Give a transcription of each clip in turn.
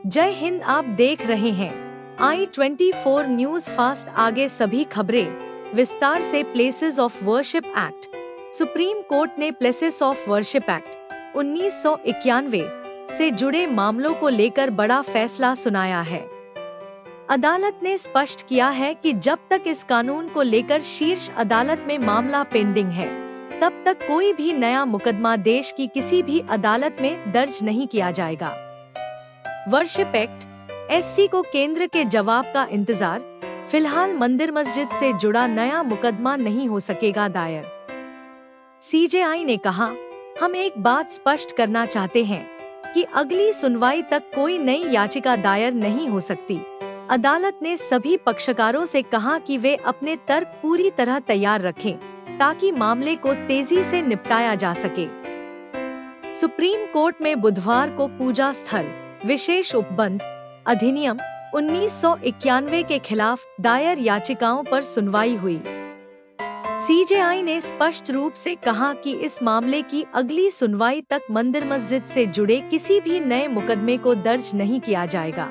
जय हिंद। आप देख रहे हैं i24 न्यूज फास्ट। आगे सभी खबरें विस्तार से। Places of worship act. Supreme court ने प्लेसेस ऑफ वर्शिप एक्ट 1991 से जुड़े मामलों को लेकर बड़ा फैसला सुनाया है। अदालत ने स्पष्ट किया है कि जब तक इस कानून को लेकर शीर्ष अदालत में मामला पेंडिंग है, तब तक कोई भी नया मुकदमा देश की किसी भी अदालत में दर्ज नहीं किया जाएगा। वर्शिप एक्ट एससी को केंद्र के जवाब का इंतजार। फिलहाल मंदिर मस्जिद से जुड़ा नया मुकदमा नहीं हो सकेगा दायर। सीजेआई ने कहा, हम एक बात स्पष्ट करना चाहते हैं कि अगली सुनवाई तक कोई नई याचिका दायर नहीं हो सकती। अदालत ने सभी पक्षकारों से कहा कि वे अपने तर्क पूरी तरह तैयार रखें ताकि मामले को तेजी से निपटाया जा सके। सुप्रीम कोर्ट में बुधवार को पूजा स्थल विशेष उपबंध अधिनियम 1991 के खिलाफ दायर याचिकाओं पर सुनवाई हुई। सीजेआई ने स्पष्ट रूप से कहा कि इस मामले की अगली सुनवाई तक मंदिर मस्जिद से जुड़े किसी भी नए मुकदमे को दर्ज नहीं किया जाएगा।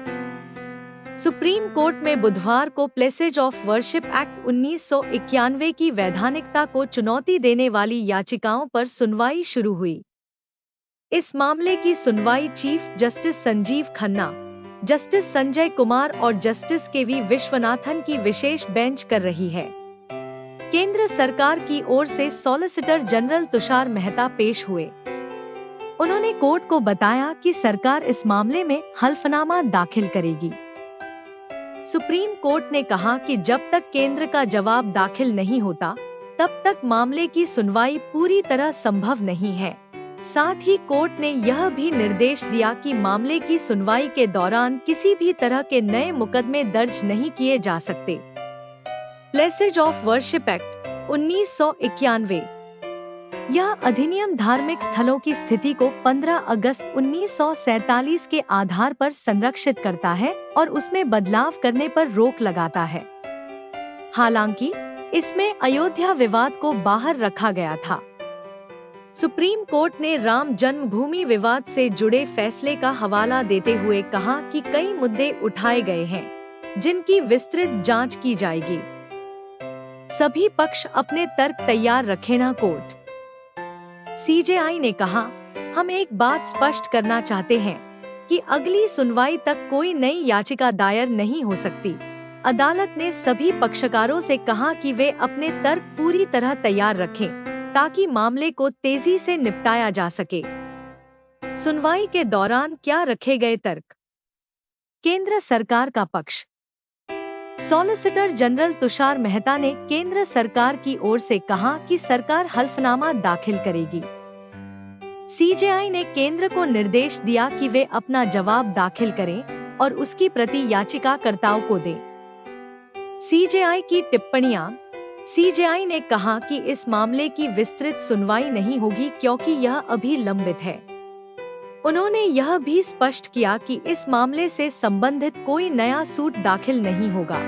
सुप्रीम कोर्ट में बुधवार को प्लेसेज ऑफ वर्शिप एक्ट 1991 की वैधानिकता को चुनौती देने वाली याचिकाओं पर सुनवाई शुरू हुई। इस मामले की सुनवाई chief justice Sanjeev Khanna, justice Sanjay Kumar और जस्टिस केवी विश्वनाथन की विशेष बेंच कर रही है। केंद्र सरकार की ओर से सॉलिसिटर जनरल तुषार मेहता पेश हुए। उन्होंने कोर्ट को बताया कि सरकार इस मामले में हल्फनामा दाखिल करेगी। सुप्रीम कोर्ट ने कहा कि जब तक केंद्र का जवाब दाखिल नहीं होता, तब तक मामले की सुनवाई पूरी तरह संभव नहीं है। साथ ही कोर्ट ने यह भी निर्देश दिया कि मामले की सुनवाई के दौरान किसी भी तरह के नए मुकदमे दर्ज नहीं किए जा सकते। Places of worship act 1991। यह अधिनियम धार्मिक स्थलों की स्थिति को 15 अगस्त 1947 के आधार पर संरक्षित करता है और उसमें बदलाव करने पर रोक लगाता है। हालांकि इसमें अयोध्या विवाद को बाहर रखा गया था। सुप्रीम कोर्ट ने राम जन्मभूमि विवाद से जुड़े फैसले का हवाला देते हुए कहा कि कई मुद्दे उठाए गए हैं जिनकी विस्तृत जांच की जाएगी। सभी पक्ष अपने तर्क तैयार रखें ना। कोर्ट सीजेआई ने कहा, हम एक बात स्पष्ट करना चाहते हैं कि अगली सुनवाई तक कोई नई याचिका दायर नहीं हो सकती। अदालत ने सभी पक्षकारों से कहा कि वे अपने तर्क पूरी तरह तैयार रखें ताकि मामले को तेजी से निपटाया जा सके। सुनवाई के दौरान क्या रखे गए तर्क? केंद्र सरकार का पक्ष। सॉलिसिटर जनरल तुषार मेहता ने केंद्र सरकार की ओर से कहा कि सरकार हल्फनामा दाखिल करेगी। सीजेआई ने केंद्र को निर्देश दिया कि वे अपना जवाब दाखिल करें और उसकी प्रति याचिकाकर्ताओं को दें। सीजेआई की टिप्पणियां। सीजेआई ने कहा कि इस मामले की विस्तृत सुनवाई नहीं होगी क्योंकि यह अभी लंबित है। उन्होंने यह भी स्पष्ट किया कि इस मामले से संबंधित कोई नया सूट दाखिल नहीं होगा।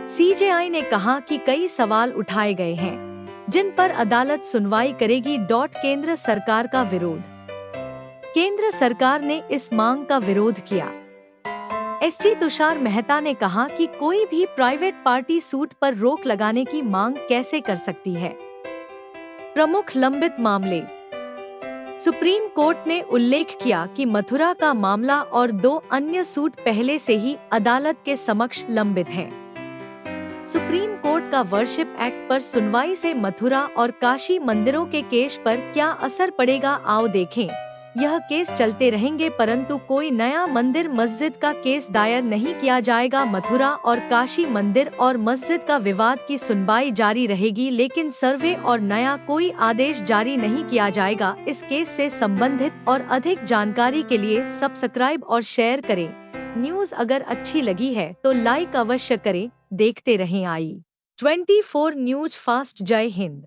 सीजेआई ने कहा कि कई सवाल उठाए गए हैं जिन पर अदालत सुनवाई करेगी। केंद्र सरकार का विरोध। केंद्र सरकार ने इस मांग का विरोध किया। एसजी तुषार मेहता ने कहा कि कोई भी प्राइवेट पार्टी सूट पर रोक लगाने की मांग कैसे कर सकती है। प्रमुख लंबित मामले। सुप्रीम कोर्ट ने उल्लेख किया कि मथुरा का मामला और 2 अन्य सूट पहले से ही अदालत के समक्ष लंबित हैं। सुप्रीम कोर्ट का वर्शिप एक्ट पर सुनवाई से मथुरा और काशी मंदिरों के केस पर क्या असर पड़ेगा, आओ देखें। यह केस चलते रहेंगे परंतु कोई नया मंदिर मस्जिद का केस दायर नहीं किया जाएगा। मथुरा और काशी मंदिर और मस्जिद का विवाद की सुनवाई जारी रहेगी, लेकिन सर्वे और नया कोई आदेश जारी नहीं किया जाएगा। इस केस से संबंधित और अधिक जानकारी के लिए सब्सक्राइब और शेयर करें। न्यूज अगर अच्छी लगी है तो लाइक अवश्य करें। देखते रहें i24 न्यूज फास्ट। जय हिंद।